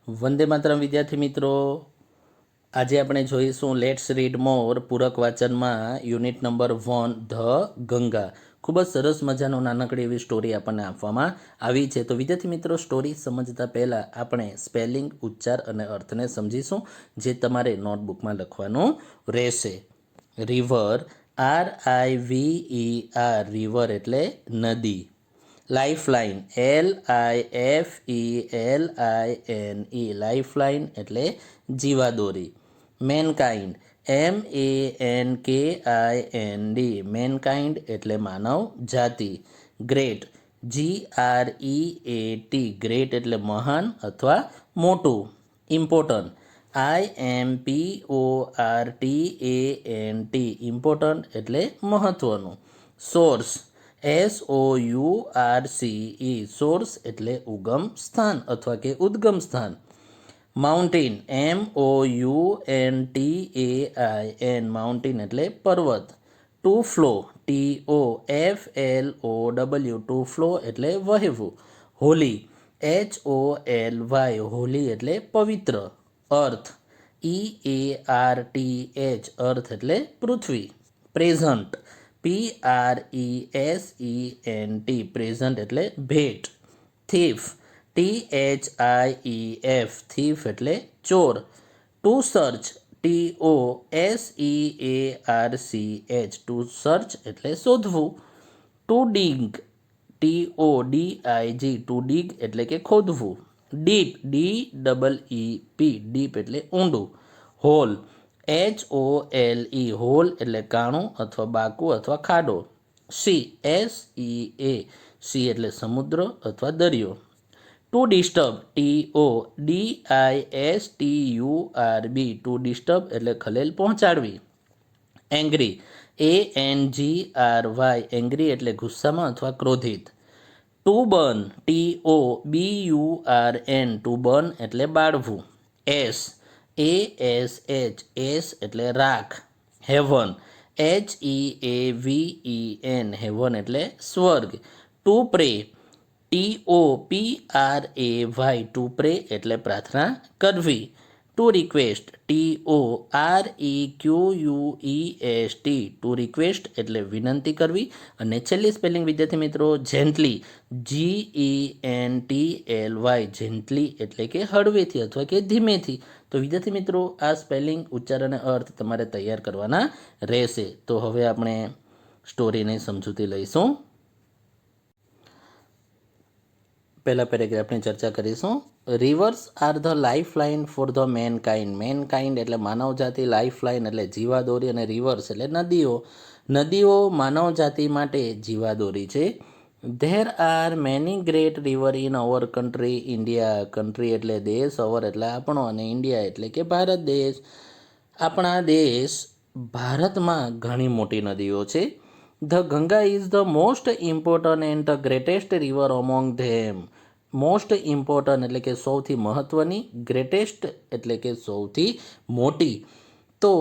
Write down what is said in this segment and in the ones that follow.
વંદે માતરમ વિદ્યાર્થી મિત્રો, આજે આપણે જોઈશું લેટ્સ રીડ મોર પૂરક વાચનમાં યુનિટ નંબર 1 ધ ગંગા. ખૂબ જ સરસ મજાનો નાનકડી એવી સ્ટોરી આપણને આપવામાં આવી છે. તો વિદ્યાર્થી મિત્રો, સ્ટોરી સમજતા પહેલાં આપણે સ્પેલિંગ, ઉચ્ચાર અને અર્થને સમજીશું, જે તમારે નોટબુકમાં લખવાનું રહેશે. રિવર, RIVER, રિવર એટલે નદી. લાઇફલાઇન, LIFELINE, લાઇફલાઇન એટલે જીવાદોરી. મેનકાઇન્ડ, MANKIND, મેનકાઇન્ડ એટલે માનવ જાતિ. ગ્રેટ, GREAT, ગ્રેટ એટલે મહાન અથવા મોટું. ઇમ્પોર્ટન્ટ, IMPORTANT, ઇમ્પોર્ટન્ટ એટલે મહત્વનું. સોર્સ, SOURCE, સોર્સ એટલે ઉગમ સ્થાન અથવા કે ઉદ્ગમ સ્થાન. માઉન્ટેન, MOUNTAIN, માઉન્ટેન એટલે પર્વત. To flow, TOFLOW, to flow એટલે વહેવું. હોલી, HOLY, હોલી એટલે પવિત્ર. અર્થ, EARTH, અર્થ એટલે પૃથ્વી. પ્રેઝન્ટ, PRESENT, પ્રેઝન્ટ એટલે ભેટ. થીફ, THIEF, થીફ એટલે ચોર. To search, TOSEARCH, to search એટલે શોધવું. To dig, TODIG, to dig એટલે કે ખોદવું. ડીપ, DEEP, ડીપ એટલે ઊંડું. હોલ, HOLE, હોલ એટલે કાણું અથવા બાકુ અથવા ખાડો. સી, SEA, સી એટલે સમુદ્ર અથવા દરિયો. To disturb, TODISTURB, to disturb એટલે ખલેલ પહોંચાડવી. એંગ્રી, ANGRY, એંગ્રી એટલે ગુસ્સામાં અથવા ક્રોધિત. To burn, TOBURN, to burn એટલે બાળવું. એસ, ASH, એસ એટલે રાખ. હેવન, HEAVEN, હેવન એટલે સ્વર્ગ. ટુ પ્રે, TOPRAY, ટુ પ્રે એટલે પ્રાર્થના કરવી. Two request, TOREQUEST, two request એટલે વિનંતી કરવી. અને છેલ્લી સ્પેલિંગ વિદ્યાર્થી મિત્રો, જેન્ટલી, GENTLY, જેન્ટલી એટલે કે હળવેથી અથવા કે ધીમેથી. તો વિદ્યાર્થી મિત્રો, આ સ્પેલિંગ, ઉચ્ચાર અને અર્થ તમારે તૈયાર કરવાના રહેશે. તો હવે આપણે સ્ટોરીની સમજૂતી લઈશું. પહેલા પેરેગ્રાફની ચર્ચા કરીશું. Reverse are the life line for the mankind. Mankind એટલે માનવ જાતિ, લાઈફ લાઇન એટલે જીવાદોરી અને રિવર્સ એટલે નદીઓ. નદીઓ માનવ જાતિ માટે જીવાદોરી છે. There are many great river in our country India. Country એટલે દેશ, અવર એટલે આપણો અને ઇન્ડિયા એટલે કે ભારત દેશ. આપણા દેશ ભારતમાં ઘણી મોટી નદીઓ છે. The Ganga is the most important and the greatest river among them. Most important એટલે કે સૌથી મહત્ત્વની, ગ્રેટેસ્ટ એટલે કે સૌથી મોટી. તો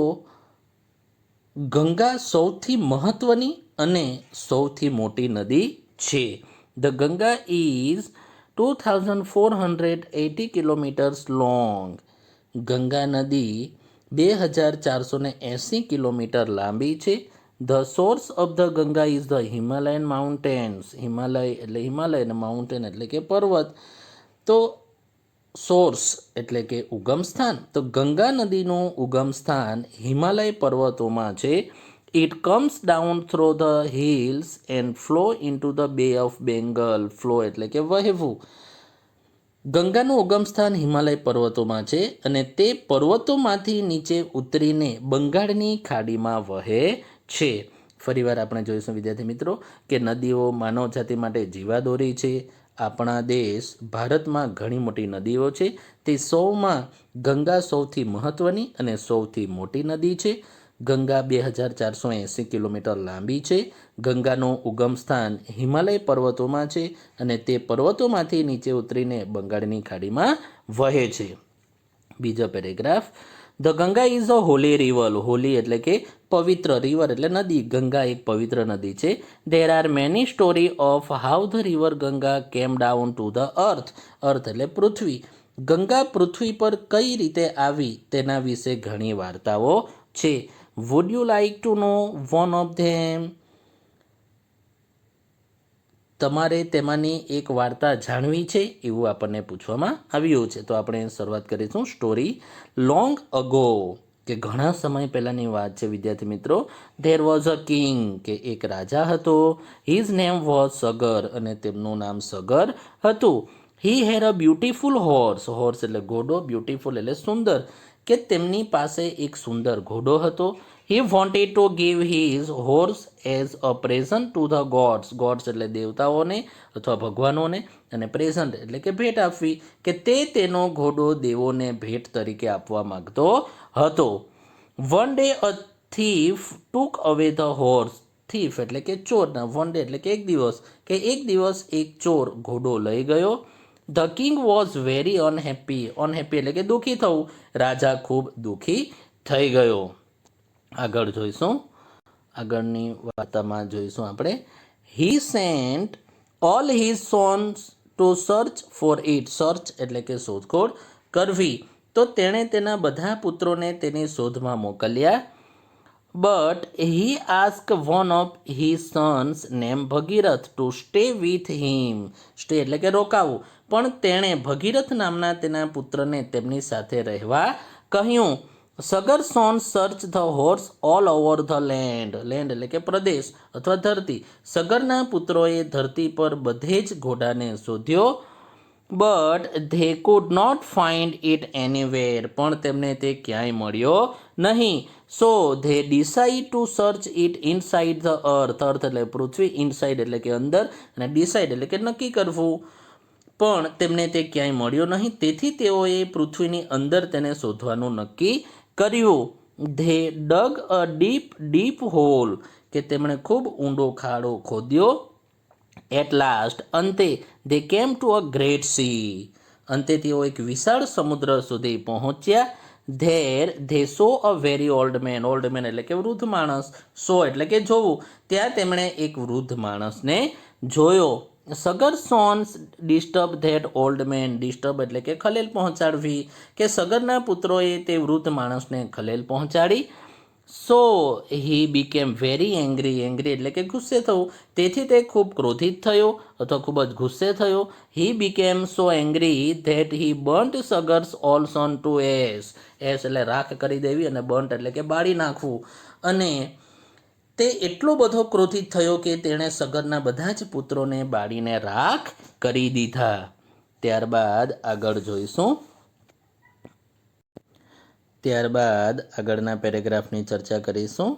ગંગા સૌથી મહત્ત્વની અને સૌથી મોટી નદી છે. The Ganga is 2480 kilometres long. Ganga નદી 2480 કિલોમીટર લાંબી છે. The source of the Ganga is the Himalayan mountains. Himalaya એટલે હિમાલય અને માઉન્ટેન એટલે કે પર્વત. તો સોર્સ એટલે કે ઉગમ સ્થાન. તો ગંગા નદીનું ઉગમ સ્થાન હિમાલય પર્વતોમાં છે. It comes down throw the hills and flow into the બે ઓફ બેંગલ. ફ્લો એટલે કે વહેવું. ગંગાનું ઉગમ સ્થાન હિમાલય પર્વતોમાં છે અને તે પર્વતોમાંથી નીચે ઉતરીને બંગાળની ખાડીમાં વહે છે. ફરીવાર આપણે જોઈશું વિદ્યાર્થી મિત્રો કે નદીઓ માનવ જાતિ માટે જીવાદોરી છે. આપણા દેશ ભારતમાં ઘણી મોટી નદીઓ છે. તે સૌમાં ગંગા સૌથી મહત્ત્વની અને સૌથી મોટી નદી છે. ગંગા 2480 કિલોમીટર લાંબી છે. ગંગાનું ઉગમ સ્થાન હિમાલય પર્વતોમાં છે અને તે પર્વતોમાંથી નીચે ઉતરીને બંગાળની ખાડીમાં વહે છે. બીજો paragraph. The Ganga is a Holi river. Holi એટલે કે પવિત્ર, રિવર એટલે નદી. ગંગા એક પવિત્ર નદી છે. There are many story of how the river Ganga came down to the earth. Earth એટલે પૃથ્વી. ગંગા પૃથ્વી પર કઈ રીતે આવી તેના વિશે ઘણી વાર્તાઓ છે. Would you like to know one of them? તમારે તેમાંની એક વાર્તા જાણવી છે એવું આપણને પૂછવામાં આવ્યું છે. તો આપણે શરૂઆત કરીશું. સ્ટોરી. લોંગ અગો, કે ઘણા સમય પહેલાંની વાત છે વિદ્યાર્થી મિત્રો. ધેર વોઝ અ કિંગ, કે એક રાજા હતો. હિઝ નેમ વોઝ સગર, અને તેમનું નામ સગર હતું. હી હેડ અ બ્યુટીફુલ હોર્સ. હોર્સ એટલે ઘોડો, બ્યુટીફુલ એટલે સુંદર, કે તેમની પાસે એક સુંદર ઘોડો હતો. He wanted to give his horse as a present to the gods. Gods એટલે દેવતાઓને અથવા ભગવાનોને, અને પ્રેઝન્ટ એટલે કે ભેટ આપવી, કે તે તેનો ઘોડો દેવોને ભેટ તરીકે આપવા માંગતો હતો. વન ડે અ થીફ ટુક અવે ધ હોર્સ. થીફ એટલે કે ચોર. વન ડે એટલે કે એક દિવસ એક ચોર ઘોડો લઈ ગયો. The king was very unhappy. Unhappy એટલે કે દુઃખી થવું. રાજા ખૂબ દુઃખી થઈ ગયો. આગળ જોઈશું. આગળની વાર્તામાં જોઈશું આપણે. He sent all his sons to search for it. Search એટલે કે શોધખોળ કરવી. તો તેણે તેના બધા પુત્રોને તેની શોધમાં મોકલ્યા. But he ask one of his Sons name Bhagirath to stay with him. Stay એટલે કે રોકાવું. પણ તેણે ભગીરથ નામના તેના પુત્રને તેમની સાથે રહેવા કહ્યું. Sagar son search the horse all over the land. Land એટલે કે પ્રદેશ અથવા ધરતી. સગરના પુત્રોએ ધરતી પર બધે જ ઘોડાને શોધ્યો. But they could not find it anywhere. પણ તેમને તે ક્યાંય મળ્યો નહીં. So they decide to search it inside the earth. Earth એટલે પૃથ્વી, ઇનસાઇડ એટલે કે અંદર, અને ડિસાઇડ એટલે કે નક્કી કરવું. પણ તેમને તે ક્યાંય મળ્યો નહીં. તેથી તેઓએ પૃથ્વીની અંદર તેને શોધવાનું નક્કી કર્યું. They dug a deep hole, કે તેમણે ખૂબ ઊંડો ખાડો ખોદ્યો. એટ લાસ્ટ, અંતે, દે came to a great C. અંતે તેઓ એક વિશાળ સમુદ્ર સુધી પહોંચ્યા. There they so a very old man. Old man એટલે કે વૃદ્ધ માણસ. સો એટલે કે જોવું. ત્યાં તેમણે એક વૃદ્ધ માણસને જોયો. Sagar sons disturb that old man. Disturb એટલે કે ખલેલ પહોંચાડવી, કે સગરના પુત્રોએ તે વૃદ્ધ માણસને ખલેલ પહોંચાડી. So he became very angry. Angry એટલે કે ગુસ્સે થવું. તેથી તે ખૂબ ક્રોધિત થયો અથવા ખૂબ જ ગુસ્સે થયો. He became so angry that he burnt Sagar's all son to ash. Ash એટલે રાખ કરી દેવી, અને બર્ન્ટ એટલે કે બાળી નાખવું. અને તે એટલો બધો ક્રોધિત થયો કે તેણે સગરના બધા જ પુત્રોને બાળીને રાખ કરી દીધા. ત્યારબાદ આગળ જોઈશું. ત્યારબાદ આગળના પેરેગ્રાફની ચર્ચા કરીશું.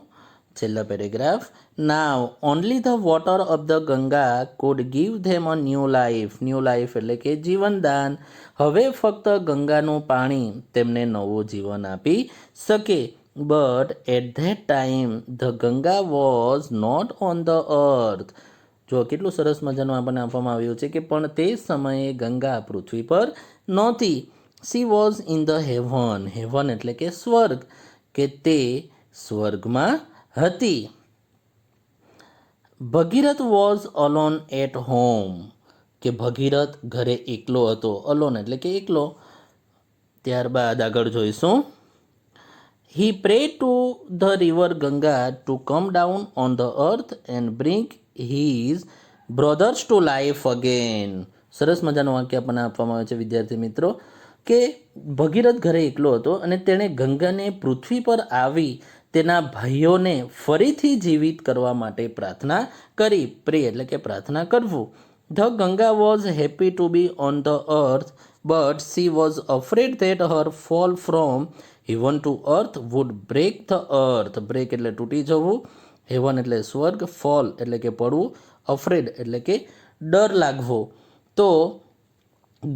છેલ્લા paragraph. Now only the water of the Ganga food give them a new life. New life એટલે કે જીવનદાન. હવે ફક્ત ગંગાનું પાણી તેમને નવું જીવન આપી શકે. But at that time the Ganga was not on the earth. જો કેટલું સરસ મજાનું આપણને આપવામાં આવ્યું છે કે પણ તે સમયે ગંગા પૃથ્વી પર નહોતી. She was in the heaven. Heaven એટલે કે સ્વર્ગ, કે તે સ્વર્ગમાં હતી. ભગીરથ વોઝ અલોન એટ હોમ. કે ભગીરથ ઘરે એકલો હતો. અલોન એટલે કે એકલો. ત્યારબાદ આગળ જોઈશું. He pray to the river Ganga to come down on the earth and bring his brothers to life again. સરસ મજાનું વાક્ય આપણને આપવામાં આવે છે વિદ્યાર્થી મિત્રો, કે ભગીરથ ઘરે એકલો હતો અને તેણે ગંગાને પૃથ્વી પર આવી તેના ભાઈઓને ફરીથી જીવિત કરવા માટે પ્રાર્થના કરી. પ્રે એટલે કે પ્રાર્થના કરવું. The Ganga was happy to be on the earth but she was afraid that her fall from heaven to earth would break the earth. Break એટલે તૂટી જવું. હેવન એટલે સ્વર્ગ. ફોલ એટલે કે પડવું. અફ્રેડ એટલે કે ડર લાગવો. તો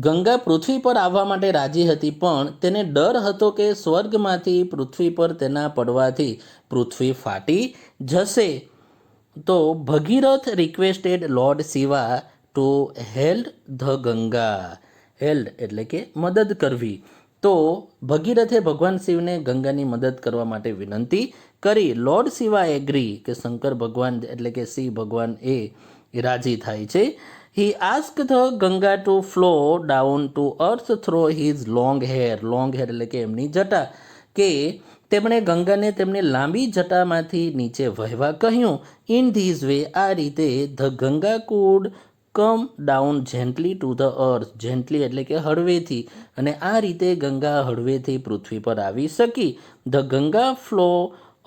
ગંગા પૃથ્વી પર આવવા માટે રાજી હતી, પણ તેને ડર હતો કે સ્વર્ગમાંથી પૃથ્વી પર તેના પડવાથી પૃથ્વી ફાટી જશે. તો Bhagirath requested lord Shiva to held the Ganga. Held એટલે કે મદદ કરવી. તો ભગીરથે ભગવાન શિવને ગંગાની મદદ કરવા માટે વિનંતી કરી. લોર્ડ શિવા એગ્રી, કે શંકર ભગવાન એટલે કે શિવ ભગવાન એ રાજી થાય છે. He asked the Ganga to flow down to earth through his long hair. Long hair એટલે કે એમની જટા, કે તેમણે ગંગાને તેમની લાંબી જટામાંથી નીચે વહેવા કહ્યું. ઇન ધીસ વે, આ રીતે the Ganga could come down gently to the earth. Gently એટલે કે હળવેથી, અને આ રીતે ગંગા હળવેથી પૃથ્વી પર આવી શકી. The Ganga flow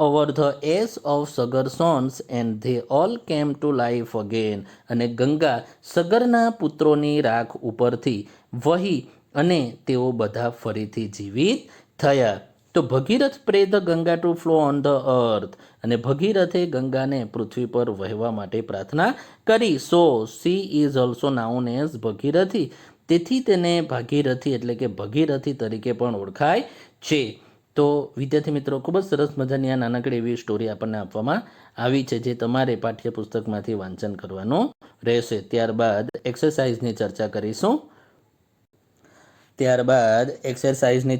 over the ash of Sagar sons and they all came to life again. અને ગંગા સગરના પુત્રોની રાખ ઉપરથી વહી અને તેઓ બધા ફરીથી જીવિત થયા. તો Bhagirath pray the Ganga to flow on the earth. અને ભગીરથે ગંગાને પૃથ્વી પર વહેવા માટે પ્રાર્થના કરી. So she is also known as Bhagirathi. તેથી તેને ભાગીરથી એટલે કે ભગીરથી તરીકે પણ ઓળખાય છે. તો વિદ્યાર્થી મિત્રો, ખૂબ જ સરસ મજાની આ નાનકડી એવી સ્ટોરી આપણને આપવામાં આવી છે, જે તમારે પાઠ્યપુસ્તકમાંથી વાંચન કરવાનું રહેશે. ત્યારબાદ એક્સરસાઇઝની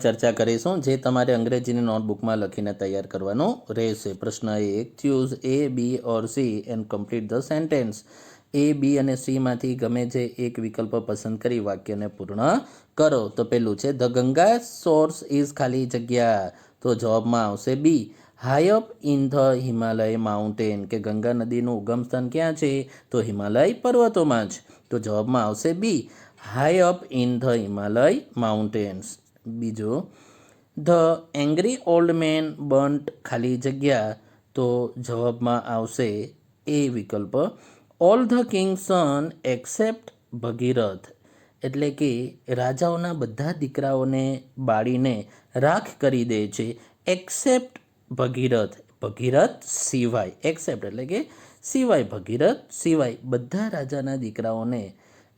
ચર્ચા કરીશું. જે તમારે અંગ્રેજીની નોટબુકમાં લખીને તૈયાર કરવાનું રહેશે. પ્રશ્ન 1, choose A, B or C and complete the sentence. A, B અને C માંથી ગમે જે એક વિકલ્પ પસંદ કરી વાક્યને પૂર્ણ કરો. તો પેલું છે ધ ગંગા સોર્સ ઇઝ ખાલી જગ્યા. તો જવાબમાં આવશે B, high up in the Himalaya mountain, કે ગંગા નદીનું ઉગમ સ્થાન ક્યાં છે? તો હિમાલય પર્વતોમાં જ. તો જવાબમાં આવશે B, high up in the Himalaya mountains. બીજો, the angry old man burnt ખાલી જગ્યા. તો જવાબમાં આવશે એ વિકલ્પ, all the king's son except Bhagirath. એટલે કે રાજાઓના બધા દીકરાઓને બાળીને રાખ કરી દે છે, એક્સેપ્ટ ભગીરથ, ભગીરથ સિવાય. એક્સેપ્ટ એટલે કે સિવાય, ભગીરથ સિવાય બધા રાજાના દીકરાઓને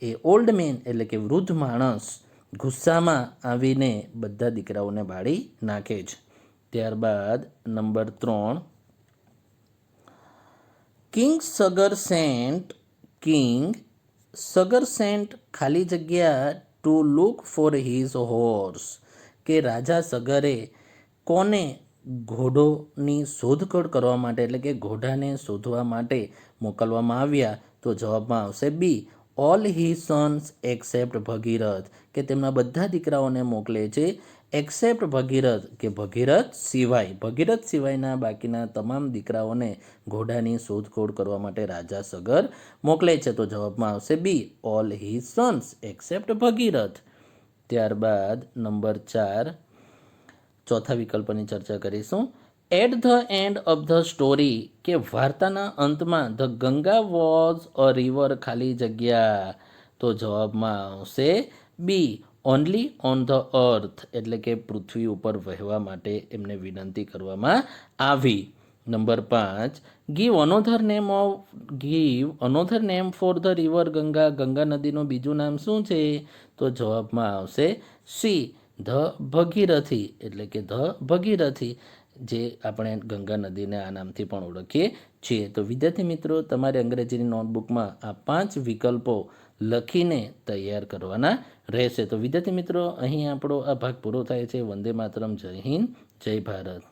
એ ઓલ્ડ મેન એટલે કે વૃદ્ધ માણસ ગુસ્સામાં આવીને બધા દીકરાઓને બાળી નાખે છે. ત્યારબાદ નંબર 3, કિંગ સગર સેન્ટ ખાલી જગ્યા to look for his horse. કે રાજા સગરે કોને ઘોડોની શોધખોળ કરવા માટે એટલે કે ઘોડાને શોધવા માટે મોકલવામાં આવ્યા? તો જવાબમાં આવશે B, all his sons except ભગીરથ. કે તેમના બધા દીકરાઓને મોકલે છે એક્સેપ્ટ ભગીરથ, કે ભગીરથ સિવાય. ભગીરથ સિવાયના બાકીના તમામ દીકરાઓને ઘોડાની શોધખોળ કરવા માટે રાજા સગર મોકલે છે. તો જવાબમાં આવશે B, all his sons except Bhagirath. ત્યારબાદ નંબર 4, ચોથા વિકલ્પની ચર્ચા કરીશું. At the end of the story, કે વાર્તાના અંતમાં the Ganga was a river ખાલી જગ્યા. તો જવાબમાં આવશે B, only on the earth. એટલે કે પૃથ્વી ઉપર વહેવા માટે એમને વિનંતી કરવામાં આવી. Number 5, give અનોધર name for the river Ganga. Ganga નદીનું બીજું નામ શું છે? તો જવાબમાં આવશે સી, ધ ભગીરથી. એટલે કે ધ ભગીરથી, જે આપણે ગંગા નદીને આ નામથી પણ ઓળખીએ છીએ. તો વિદ્યાર્થી મિત્રો, તમારે અંગ્રેજીની નોટબુકમાં આ 5 વિકલ્પો લખીને તૈયાર કરવાના રહેશે. તો વિદ્યાર્થી મિત્રો, અહીં આપણો આ ભાગ પૂરો થાય છે. વંદે માતરમ. જય હિન્દ, જય ભારત.